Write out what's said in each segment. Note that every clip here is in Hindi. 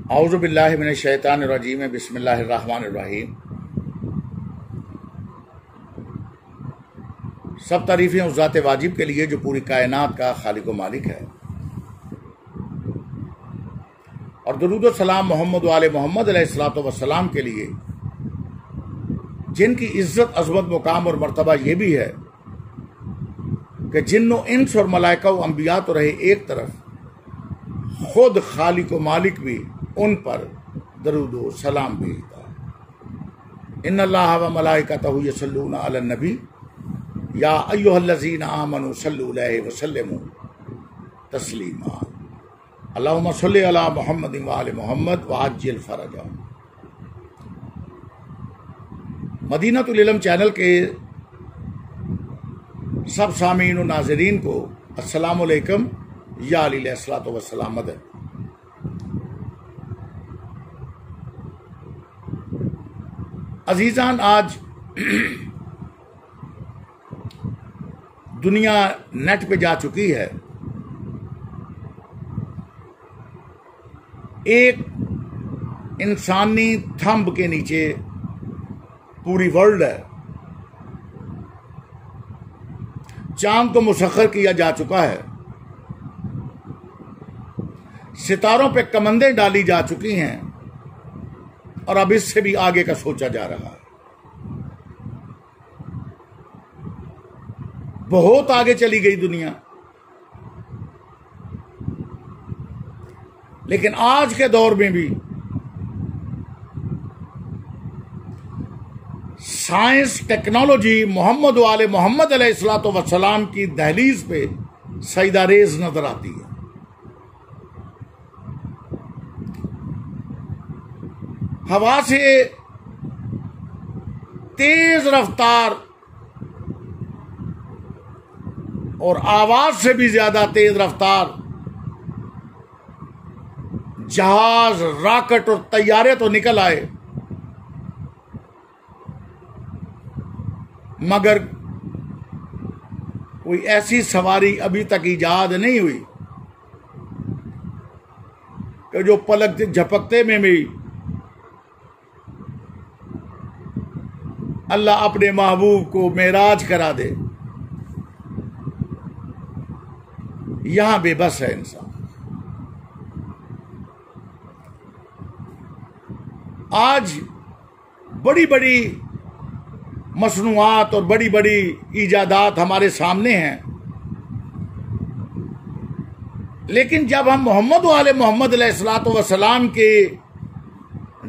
औज़ु बिल्लाहि मिनश शैतानिर रजीम बिस्मिल्लाहिर रहमानिर रहीम। सब तारीफ़ें उस ज़ात वाजिब के लिए जो पूरी कायनात का खालिक व मालिक है, और दुरूद व सलाम मोहम्मद व आले मोहम्मद अलैहिस्सलातु वस्सलाम के लिए जिनकी इज्जत, अज़मत, मुकाम और मर्तबा ये भी है कि जिन्नो इंस और मलाइका व अंबिया तो रहे एक तरफ, खुद खालिक व मालिक भी उन पर दरूद व सलाम भेजता है। इन्नल्लाह व मलाइकतहु यसल्लूना अलन नबी या अय्युहल्लज़ीना आमनू सल्लु अलैहि व सल्लिमू तस्लीमा। अल्लाहुम्मा सल्लि अला मुहम्मदिन व आले मुहम्मद व अज्जिल फरजहम। मदीनतुल इल्म चैनल के सब सामीन व नाज़रीन को अस्सलामु अलैकुम या अलैहिस्सलातु वस्सलाम मदद। अजीजान, आज दुनिया नेट पे जा चुकी है। एक इंसानी थंब के नीचे पूरी वर्ल्ड है। चांद को मुसख्खर किया जा चुका है, सितारों पे कमंदें डाली जा चुकी हैं, और अब इससे भी आगे का सोचा जा रहा है। बहुत आगे चली गई दुनिया। लेकिन आज के दौर में भी साइंस, टेक्नोलॉजी मोहम्मद वाले मोहम्मद अलैहिस्सलातु वस्सलाम की दहलीज पे सईदारेज नजर आती है। हवा से तेज रफ्तार और आवाज से भी ज्यादा तेज रफ्तार जहाज, रॉकेट और तैयारे तो निकल आए, मगर कोई ऐसी सवारी अभी तक इजाद नहीं हुई कि जो पलक झपकते में भी अल्लाह अपने महबूब को मेराज करा दे। यहां बेबस है इंसान। आज बड़ी बड़ी मसनूआत और बड़ी बड़ी इजादात हमारे सामने हैं, लेकिन जब हम मोहम्मद वाले मोहम्मद अलैहिस्सलातु वस्सलाम के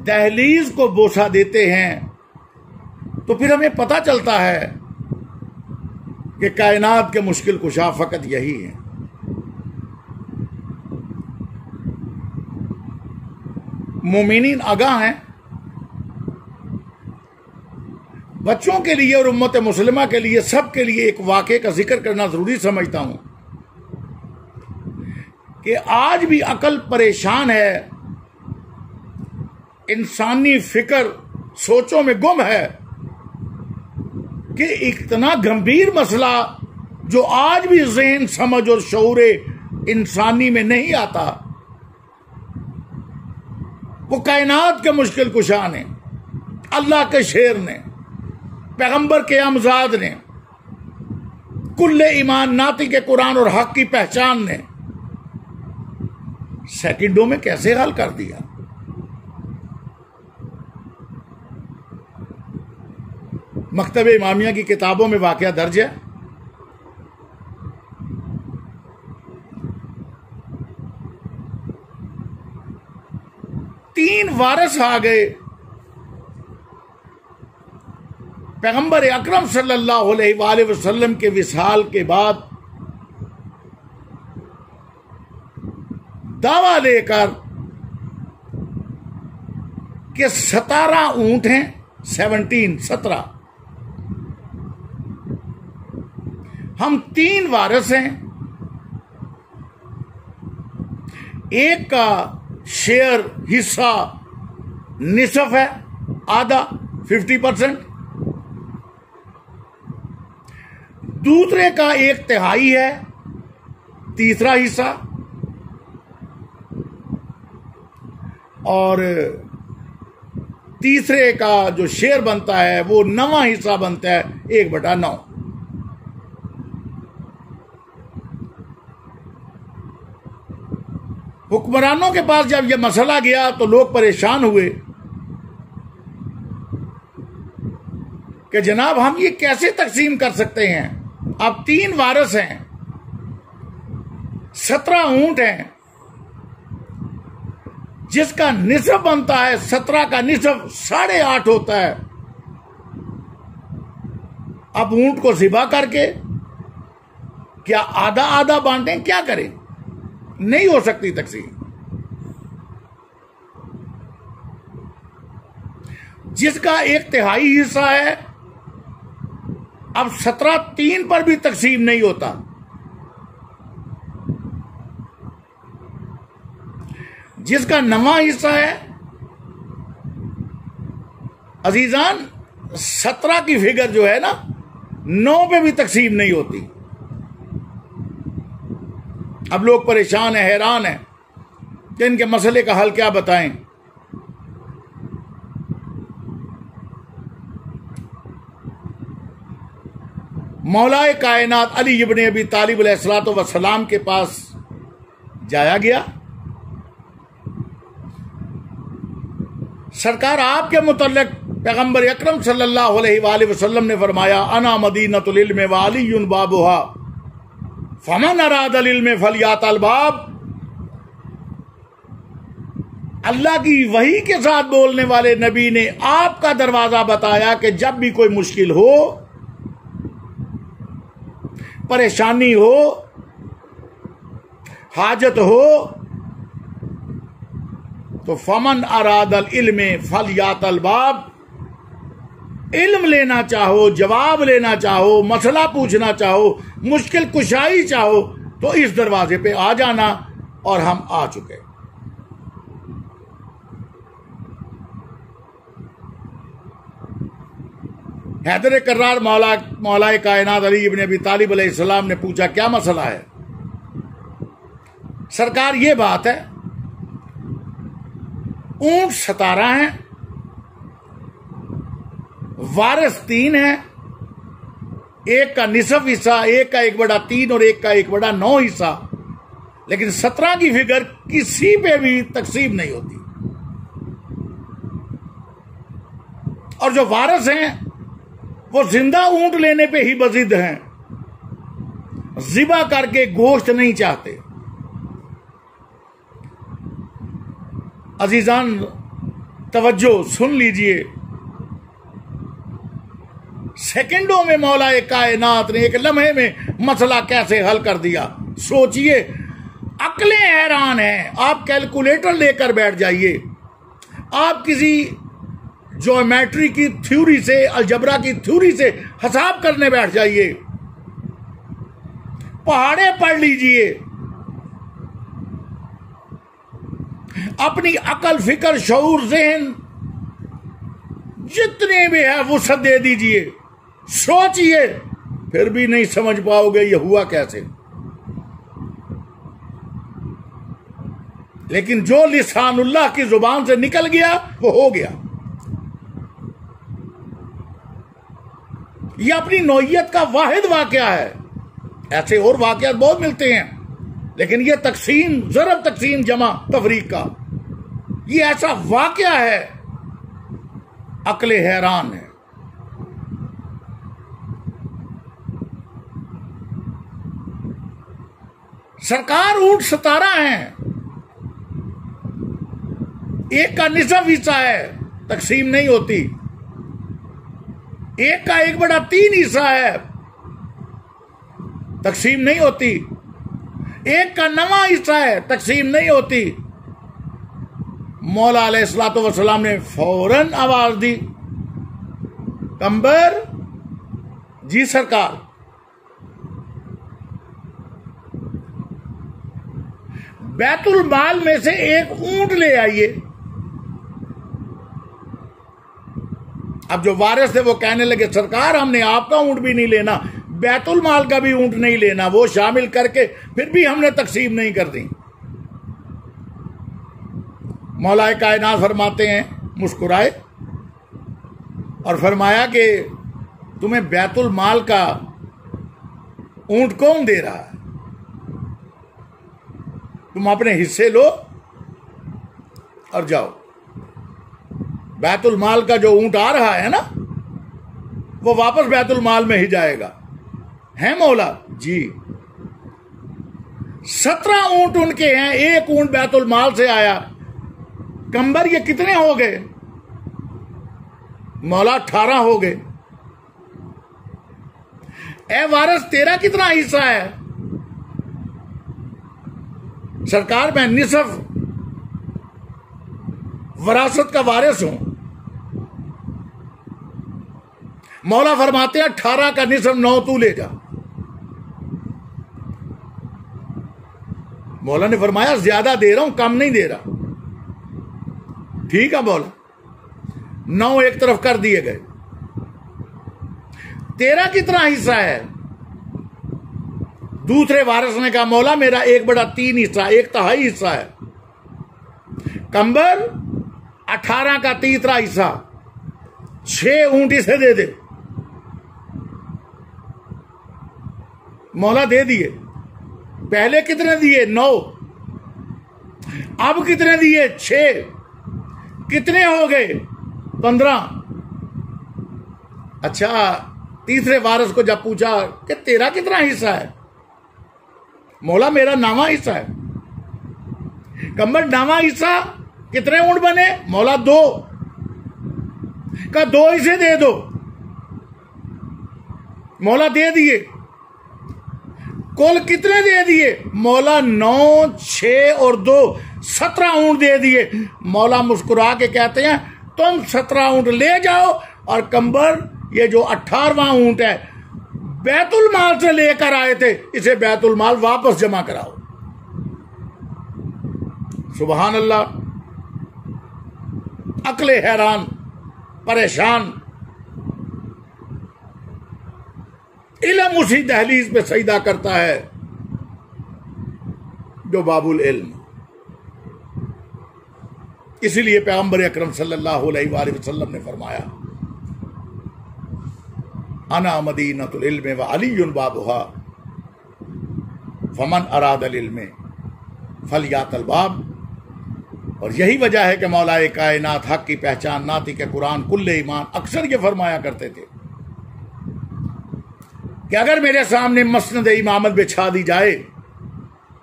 दहलीज को बोसा देते हैं तो फिर हमें पता चलता है कि कायनात के मुश्किल कुशा फकत यही है। मोमिनीन आगाह हैं। बच्चों के लिए और उम्मत मुस्लिमा के लिए, सब के लिए एक वाक़े का जिक्र करना जरूरी समझता हूं कि आज भी अकल परेशान है, इंसानी फिक्र सोचों में गुम है कि इतना गंभीर मसला जो आज भी ज़हन, समझ और शऊर इंसानी में नहीं आता, वो कायनात के मुश्किल कुशा ने, अल्लाह के शेर ने, पैगंबर के अमजाद ने, कुल्ले ईमान नाती के कुरान और हक की पहचान ने सेकंडों में कैसे हल कर दिया। मकतब इमामिया की किताबों में वाकया दर्ज है। तीन वारिस आ गए पैगंबर अकरम सल्लल्लाहु अलैहि वसल्लम के विसाल के बाद, दावा लेकर कि 17 ऊंट हैं, 17 हम 3 वारिस हैं। एक का शेयर, हिस्सा निसफ है, आधा 50%, दूसरे का 1/3 है, तीसरा हिस्सा, और तीसरे का जो शेयर बनता है वो 9वां हिस्सा बनता है 1/9। हुक्मरानों के पास जब यह मसला गया तो लोग परेशान हुए कि जनाब हम ये कैसे तकसीम कर सकते हैं। अब 3 वारिस हैं, 17 ऊंट हैं, जिसका निसब बनता है 17 का निसब 8.5 होता है। अब ऊंट को ज़िबा करके क्या आधा आधा बांटें, क्या करें? नहीं हो सकती तकसीम। जिसका 1/3 हिस्सा है, अब 17 3 पर भी तकसीम नहीं होता। जिसका 9वां हिस्सा है, अजीजान 17 की फिगर जो है ना 9 पे भी तकसीम नहीं होती। अब लोग परेशान हैं, हैरान हैं कि इनके मसले का हल क्या बताएं। मौलाए कायनात अली इब्ने अबी तालिब अलैहिस्सलातु वस्सलाम के पास जाया गया। सरकार आपके मुतल्लिक पैगंबर अकरम सल्लल्लाहु अलैहि वसल्लम ने फरमाया, अना मदीनतुल इल्म व अलीयुन बाबुहा फमन अरादल इल्म फलियातल बाब। अल्लाह की वही के साथ बोलने वाले नबी ने आपका दरवाजा बताया कि जब भी कोई मुश्किल हो, परेशानी हो, हाजत हो, तो फमन अरादल इल्म फलियातल बाब। इल्म लेना चाहो, जवाब लेना चाहो, मसला पूछना चाहो, मुश्किल कुशाई चाहो, तो इस दरवाजे पे आ जाना। और हम आ चुके। हैदर कर्रार मौलाए कायनात अली इब्ने अबी तालिब अलैहिस्सलाम ने पूछा, क्या मसला है? सरकार ये बात है, ऊंट 17 हैं, वारिस 3 हैं, एक का निसफ हिस्सा, एक का 1/3 और एक का 1/9 हिस्सा, लेकिन 17 की फिगर किसी पे भी तकसीम नहीं होती। और जो वारिस हैं वो जिंदा ऊंट लेने पे ही बजिद हैं, ज़िबा करके गोश्त नहीं चाहते। अजीजान तवज्जो सुन लीजिए, सेकंडों में मौलाए कायनात ने एक लम्हे में मसला कैसे हल कर दिया। सोचिए, अक्लें हैरान हैं। आप कैलकुलेटर लेकर बैठ जाइए, आप किसी ज्योमेट्री की थ्योरी से, अलजबरा की थ्योरी से हिसाब करने बैठ जाइए, पहाड़े पढ़ लीजिए, अपनी अकल, फिक्र, शऊर, ज़हन जितने भी है वुसअत दे दीजिए, सोचिए, फिर भी नहीं समझ पाओगे ये हुआ कैसे। लेकिन जो लिसानुल्लाह की जुबान से निकल गया वो हो गया। ये अपनी नौइयत का वाहिद वाकया है। ऐसे और वाकयात बहुत मिलते हैं, लेकिन ये तकसीम, ज़रब तकसीम जमा तफरीक का ये ऐसा वाकया है, अक्ले हैरान है। सरकार ऊंट 17 हैं, एक का निसफ हिस्सा है, तकसीम नहीं होती। एक का 1/3 हिस्सा है, तकसीम नहीं होती। एक का 9वां हिस्सा है, तकसीम नहीं होती। मौला अलैहिस्सलातु वस्सलाम ने फौरन आवाज दी, कंबर जी सरकार, बैतुल माल में से एक ऊंट ले आइए। अब जो वारिस थे वो कहने लगे, सरकार हमने आपका ऊंट भी नहीं लेना, बैतुल माल का भी ऊंट नहीं लेना, वो शामिल करके फिर भी हमने तकसीम नहीं कर दी। मौलाए कायनात फरमाते हैं, मुस्कुराए और फरमाया कि तुम्हें बैतुल माल का ऊंट कौन दे रहा है? तुम अपने हिस्से लो और जाओ। बैतुल माल का जो ऊंट आ रहा है ना, वो वापस बैतुल माल में ही जाएगा। है मौला? जी। 17 ऊंट उनके हैं, एक ऊंट बैतुल माल से आया। कंबर ये कितने हो गए? मौला 18 हो गए। ए वारिस, तेरा कितना हिस्सा है? सरकार, मैं निसफ वरासत का वारिस हूं। मौला फरमाते हैं 18 का निसफ 9 तू ले जा। मौला ने फरमाया ज्यादा दे रहा हूं, कम नहीं दे रहा। ठीक है मौला। 9 एक तरफ कर दिए गए। तेरा कितना हिस्सा है? दूसरे वारिस ने कहा मौला मेरा 1/3 हिस्सा, 1/3 हिस्सा है। कंबर 18 का तीसरा हिस्सा, 6 ऊंट इसे दे दे। मौला दे दिए। पहले कितने दिए? 9। अब कितने दिए? 6। कितने हो गए? 15। अच्छा, तीसरे वारिस को जब पूछा कि तेरा कितना हिस्सा है? मौला मेरा 9वां हिस्सा है। कंबर 9वां हिस्सा कितने ऊंट बने? मौला 2। का 2 इसे दे दो। मौला दे दिए। कुल कितने दे दिए? मौला 9, 6 और 2, 17 ऊंट दे दिए। मौला मुस्कुरा के कहते हैं तुम 17 ऊंट ले जाओ और कंबर ये जो 18वां ऊंट है बैतुल माल से लेकर आए थे, इसे बैतुल माल वापस जमा कराओ। सुभान अल्लाह। अक्ले हैरान, परेशान। इल्म उसी दहलीज पे सजदा करता है जो बाबुल इल्म। इसीलिए पैगंबर अकरम सल्लल्लाहु अलैहि वसल्लम ने फरमाया अना मदीनतुल इल्म व अलीयुन बाबुहा फमन अरादल इल्म फलियातल बाब। और यही वजह है कि मौलाए कायनात हक की पहचान नाती के कुरान कुल्ले ईमान अक्सर ये फरमाया करते थे कि अगर मेरे सामने मसनद इमामत बिछा दी जाए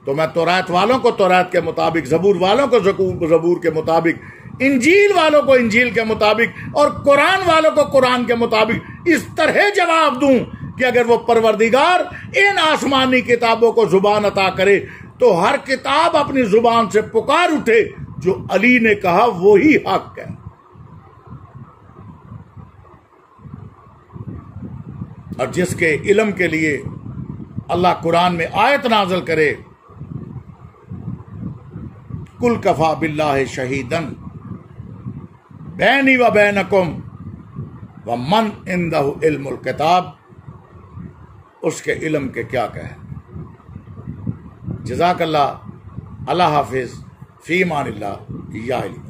तो मैं तौरात वालों को तौरात के मुताबिक, जबूर वालों को जबूर के मुताबिक, इंजील वालों को इंजील के मुताबिक और कुरान वालों को कुरान के मुताबिक इस तरह जवाब दूं कि अगर वो परवरदिगार इन आसमानी किताबों को जुबान अता करे तो हर किताब अपनी जुबान से पुकार उठे जो अली ने कहा वो ही हक है। और जिसके इल्म के लिए अल्लाह कुरान में आयत नाज़िल करे कुल कफा बिल्लाहि शहीदन बैनी व बैनकुम व मन इंदहु इल्मुल किताब, उसके इल्म के क्या कहे। जज़ाकल्लाह। अल्लाह हाफिज। फी अमानिल्लाह। या अली।